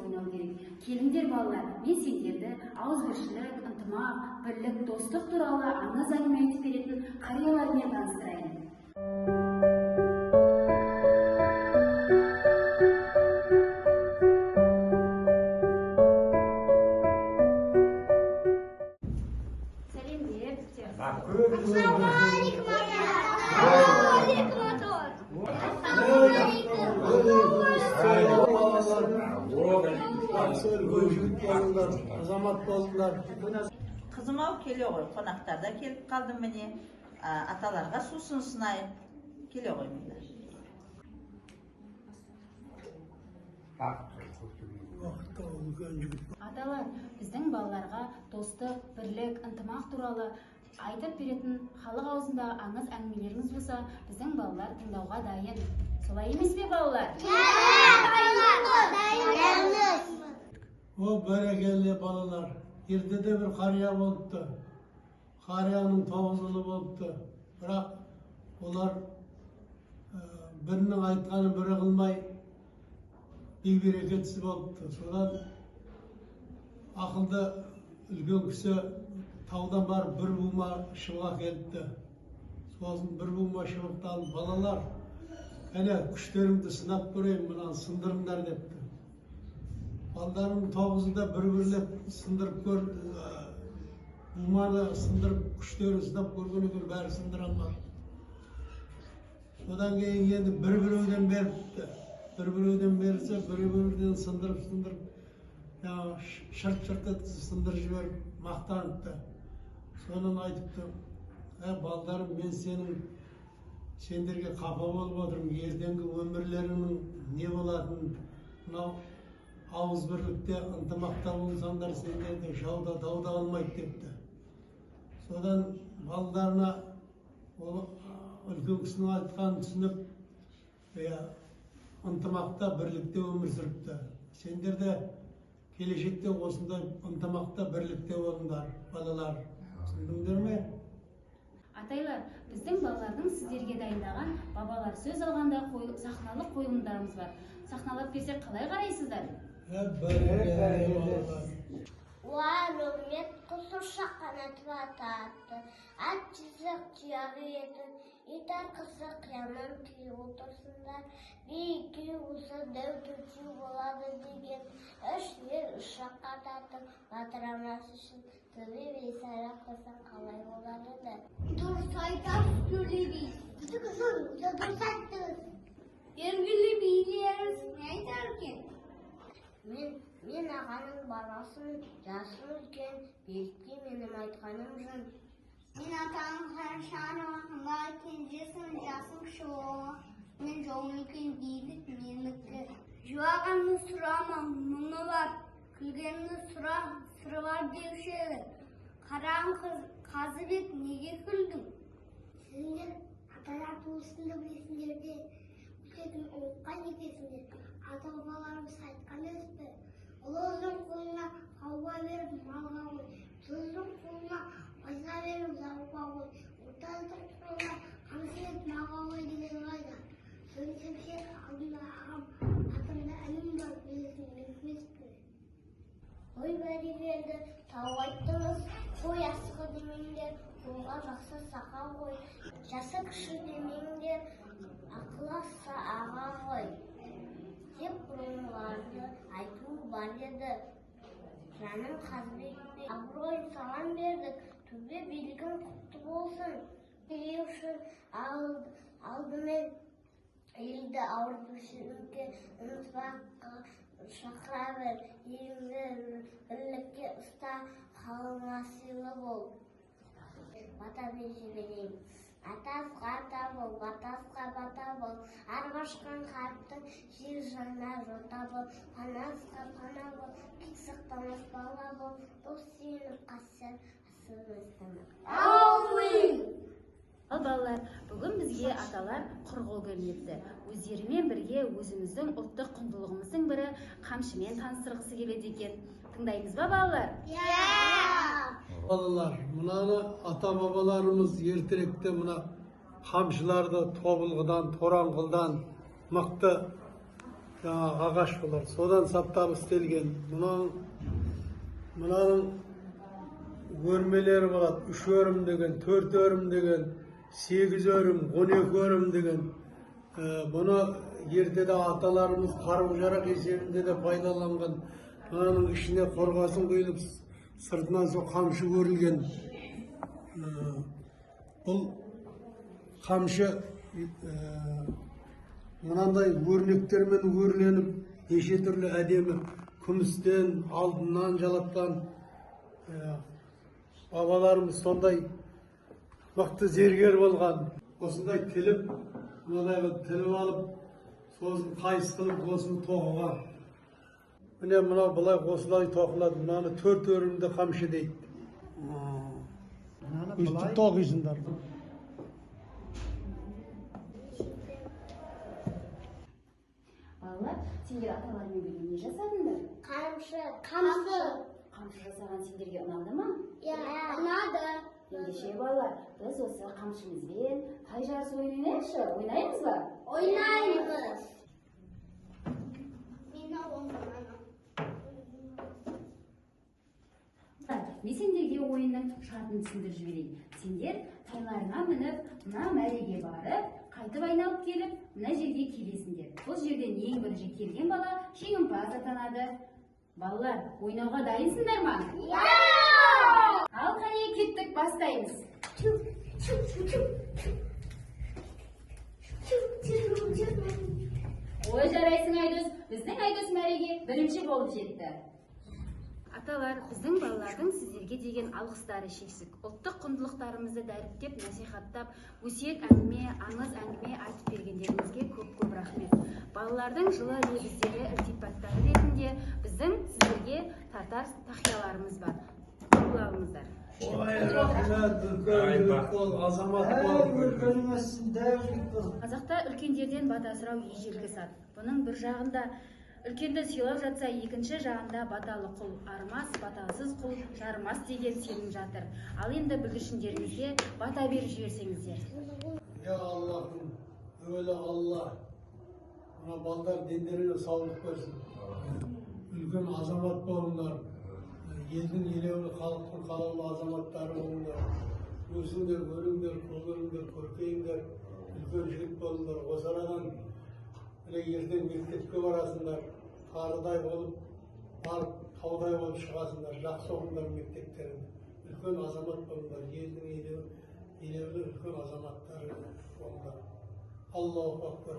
ойнау керек. Келіңдер балалар, мен сендерді ауызбіршілік, ынтымақ, бірлік, достық туралы аңыз әңгіме айтып беретін қариялармен таныстырайын. Азамат болдыңдар. Қызым ау келе ғой, қонақтарда келіп қалдым міне. Аталарға сусын сынайып келе ғой мында. Аталар, біздің балаларға достық, бірлік, ынтымақ туралы айтып беретін халық аузындағы аңыз әңгімелеріңіз болса, біздің балалар тыңдауға дайын. Солай емес пе, балалар? О, бәрекелді балалар. Ертеде бір қария болыпты. Қарияның 9 ұлы болыпты. Бірақ олар бірінің айтқанын бірі қылмай бейберекетсіз болыпты. Содан ақылды үлкен кісі таудан барып бір бума шыбық келіпті. Сосын бір бума шыбықты алып, балалар, әне күштеріңді сынап көрейін, мынаны сындырыңдар депті. Балдарының 9-ы да бір-бірлеп сындырып көр, буманы сындырып күштерін сынап көргені бір бәрі сындыра алмады. Содан кейін енді бір-біреуден беріпті. Бір-біреуден берсе, бір-біреуден сындырып, шырт-шырт еткізіп сындырып жіберіп, мақтаныпты. Соның айтыпты, балдарым, мен сендерге қапа болып отырмын, ертеңгі өмірлерінің не болатынын, мынау ауыз бірлікте ынтымақта болсаңдар, сендерді жауда дауда алмайды депті. Содан балдарына үлкен кісінің айтқанын түсініп, ынтымақта бірлікте өмір сүріпті. Сендер де келешекте осындай ынтымақта бірлікте болыңдар, балалар. Түсіндіңдер ме? Атайлар, біздің балалардың сіздерге дайындаған бабалар сөз алғанда сахналық қойылымдарымыз бар. Сахналап берсек қалай қарайсыздар? Уарымет құсырша қанатып атады, ат чызық тұяғы етін, итар қысы қиямын күй отырсындар, бейке ұсы дәу түртсі болады деген, үшлер ұшақ қататып, батырамас үшін төбе бейсара қылсан қалай болады да. Дұрыс айтасыз, төлебей. Бізді күшін, дұрыс айттыңыз. Ергілі бейлеріңіз не айтар екен? Мен ағаның баласын, жасым үлкен, белікке менің айтқаным жын. Мен атаның қарашаны уақында кенжесін, жасым кіші оға. Мен жолым үлкен бейлік менікі. Жуағанды сұрама, мұны бар. Күлгенді сұра, сыры бар деуші еді. Қарағын қазы бет, неге күлдің? Сіздер аталар туысынды білесіндерде, үлкетін ұлыққа некесіндер. Ата-бабаларымыз айтқан өспі. Ұлыздың қолына қауға беріп малға қой. Тұздың қолына байға беріп зауға қой. Отаздың қолына қамсет малға қой деген қайда. Сөйлесемше алдында ағам, атымда әлім бар, білесің өкмеспі. Ой бәрекелді, тау айттыңыз, қой асқы демеңдер, қолға жақсы сақа қой. Жасы кіші демеңдер, ақыл асса аға қой. Деп бұрынғыларды айту бар еді. Жаным Қазбекке абыройын салам бердік, төбе билігін құтты болсын. Келеу үшін алдымен елді ауыртушылыққа ынтымаққа шақыра бер, еліңді бірлікке ұста, халыңа сыйлы бол. Бата мен жіберейін. Атасқа ата бол, батасқа бата бол, арғашқан қарттың жер жанына жота бол, панасқа пана бол, кексықтамас бала бол, дос сүйініп қасыр асырмастамақ. Аумин! Ал балалар, бүгін бізге аталар құрғыл келіпті. Өздерімен бірге өзіміздің ұлттық құндылығымыздың бірі қамшымен таныстырғысы келеді екен. Тыңдаймыз ба, балалар? Балалар, мынаны ата-бабаларымыз ертеректе мына қамшыларды тобылғыдан, тораңғылдан мықты жаңағы ағаш болар. Содан саптап істелген. Мынаның өрмелері болады. 3 өрім деген, 4 өрім деген, 8 өрім, 12 өрім деген. Бұны ертеде аталарымыз қару-жарақ есебінде де пайдаланған. Мынаның ішіне қорғасын құйылып, сыртынан сол қамшы өрілген. Бұл қамшы мынандай өрнектермен өрленіп, неше түрлі әдемі күмістен, алтыннан жалатқан. Бабаларымыз сондай мықты зергер болған. Осындай тіліп, мынандай тіліп алып, сосын қайыс қылып, осыны тоқыған. Міне мына былай осылай тоқылады. Мынаны 4 өрімді қамшы дейді. Үсті тоқисыңдар. Балалар, сендер аталармен бірге не жасадыңдар? Қамшы. Қамшы жасаған сендерге ұнады ма? Ұнады. Ендеше балалар, біз осы қамшымызбен тай жарыс ойнайықшы, ойнаймыз ба? Ойнаймыз. Мені ойнаманы. Мен сендерге ойынның шартын түсіндіріп жіберейін. Сендер тайларына мініп, мына мәреге барып, қайтып айналып келіп, мына жерге келесіңдер. Бұл жерден ең бірінші келген бала жеңімпаз атанады. Балалар, ойнауға дайынсыңдар ма? Ал қане кеттік, бастаймыз. Ой, жарайсың Айдос, біздің Айдос мәреге бірінші болып жетті. Аталар, біздің балалардың сіздерге деген алғыстары шексіз. Ұлттық құндылықтарымызды дәріптеп, насихаттап, өсиет әңгіме, аңыз әңгіме айтып бергендеріңізге көп-көп рахмет. Балалардың жылы лебіздері, ілтипаттары ретінде біздің сіздерге татар тақияларымыз бар. Қабыл алыңыздар. Қазақта үлкендерден бата сұрау ежелгі сат. Бұның бір жағында үлкенді сыйлап жатса, екінші жағында баталы құл, армас, батасыз құл, жармас деген сенім жатыр. Ал енді білгішіндеріңізге бата беріп жіберсеңіздер. Я Аллахым, өлі Алла, мына балдар дендеріне саулық берсін. Үлкен азамат болыңдар, елдің елеулі, халықтың қалаулы азаматтары болыңдар. Өсіңдер, өріңдер, көгеріңдер, көркейіңдер, үлкен жігіт болыңдар. Осы арадан ертең мектепке барасыңдар, тарыдай болып, барып, таудай болып шығасыңдар, жақсы оқыңдар мектептерін. Үлкен азамат болыңдар, елдің елеулі үлкен азаматтары болыңдар. Аллаху акбар.